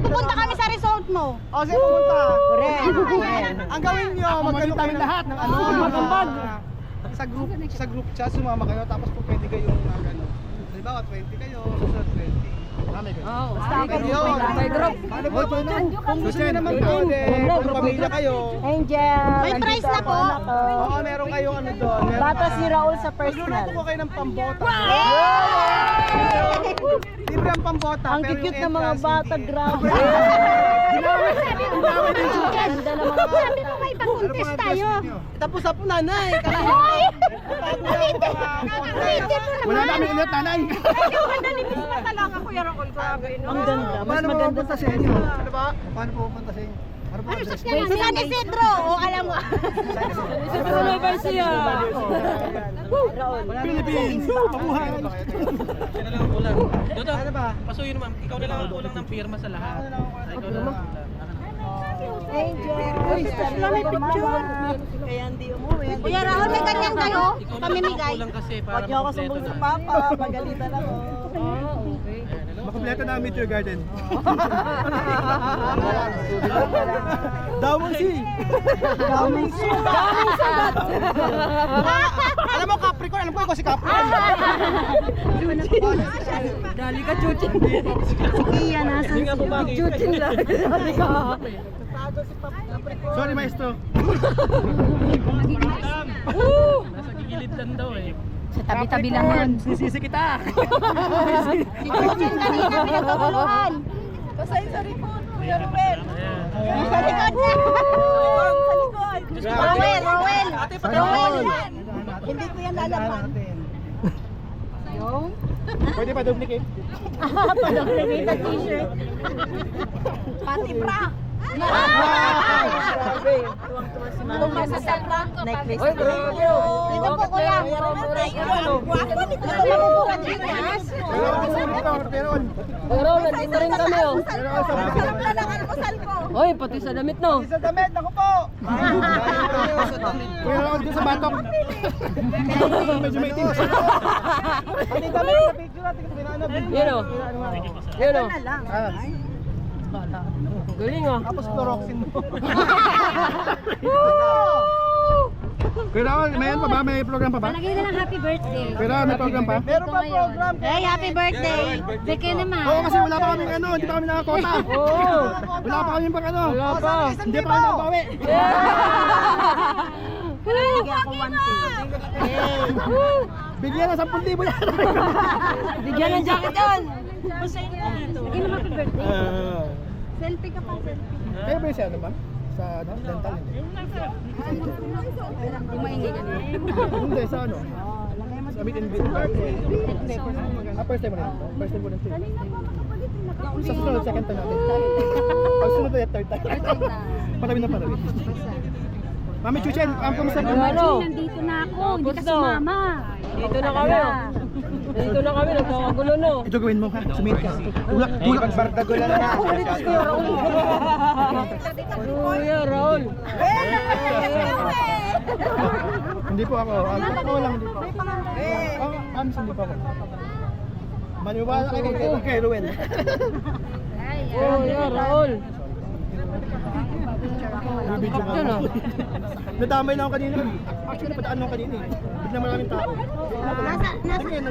pupunta kami sa resort mo. O, sige, pumunta. Correct. Ang gawin nyo, magkano kami lahat ng ano. Sa group chat, sumama kayo, tapos po pwede kayong ano. Halimbawa, 20 kayo, susunod 20. Dami kayo. Basta Pwede yun. Paano po? Kung gusto nyo naman po, kung pamilya kayo. Angel. May price na po. Oo, meron kayong ano doon. Bata si Raul sa Magluluto po kayo ng pambota. Libre ang pambota. Ang pero yung cute ng mga entrance, bata, hindi. grabe. Ganda ng mga bata. Sabi mo may pag-contest tayo. Tapos na po nanay. Hoy! Wala namin ulit nanay. Ang ganda. Mas Paano po maganda pupunta sa sa inyo? Ano ba? Paano po pupunta sa inyo? Ano po address? Sa San Isidro, o alam mo. Siguro na ba siya? Philippines! Mabuhay! Yan na lang ang kulang. Dodo, Ano ba? pasuyin mo ma'am. Ikaw na lang ang kulang ng pirma sa lahat. Ikaw na lang ang kulang. Angel. Uy, may picture. Kaya hindi umuwi. Kuya Raul, may ganyan kayo? Ikaw na lang ang Pamimigay. kulang kasi para Huwag niyo ako makompleto sumbong sa na. papa. Pagalitan ako. Makompleto na ang Meteor Garden. Damong si! Damong si! Alam mo Capricorn, alam ko ikaw si Capricorn. Dali ka, Chuchin. Iya, nasa Hindi nga bumagi. Chuchin lang. Dali ka. Sorry maestro. Nasa gilid lang daw eh. Sa tabi-tabi lang. Sisisi kita. Si Chuchin kanina pinagkaguluhan. Ayan. Sa likod na. Sa likod. Rowel, Rowel. Ate, Rowel. Hindi ko yan lalaman. Pwede pa duplicate? Palagay na t-shirt. Pati bra. Grabe. Tuwang-tuwa si Mama. Necklace. Dito po kuya. Guwapo nito. Mabubukan Gcash. Meron. Pero nandito rin kami oh. Sarap na lang ang kusal ko. Oy, pati sa damit no. Sa damit, ako po! Kuya Raul, doon sa batok. Medyo may team. Pati damit sa picture natin kung pinanab. Yun oh. Yun oh. lang. Galing oh. Tapos chloroxin mo. Kuya Raul, may ano pa ba? May program pa ba? Lagay na lang happy birthday. Kuya Raul, may program pa? Meron pa program. Hey, happy birthday. Beke naman. Oo, kasi wala pa kami ano, hindi pa kami nakakota. Oo. Wala pa kami pang ano. Wala pa. Hindi pa kami nakabawi. Bigyan ako 1K. Bigyan na 10,000 yan. Bigyan ng jacket yun. Lagay na happy birthday. Selfie ka pa, selfie. Kayo ba yung ano ba? Sa ano? Dental hindi? Hindi maingay ka niya. Hindi, sa ano? Sa meet and greet. Hindi, first time mo rin. First time mo rin. Sa sunod, second time natin. Pag sunod na third time. Parami na parami. Mami Chuchen, kamusta po? Ano? Nandito na ako, hindi ka Tapos na. sumama. Dito na kami oh. Dito na kami, nagkakagulo no. Ito gawin mo ha, sumit ka. Tulak bardagulan na. Kuya Raul. Hindi po ako. Ako lang, hindi po. Hindi po ako. Maniwala kay Ruel. Kuya Raul. Video ka. Yun, oh. Nadamay na ako kanina. Actually, padaan ako kanina eh. Bigla maraming tao. Nasa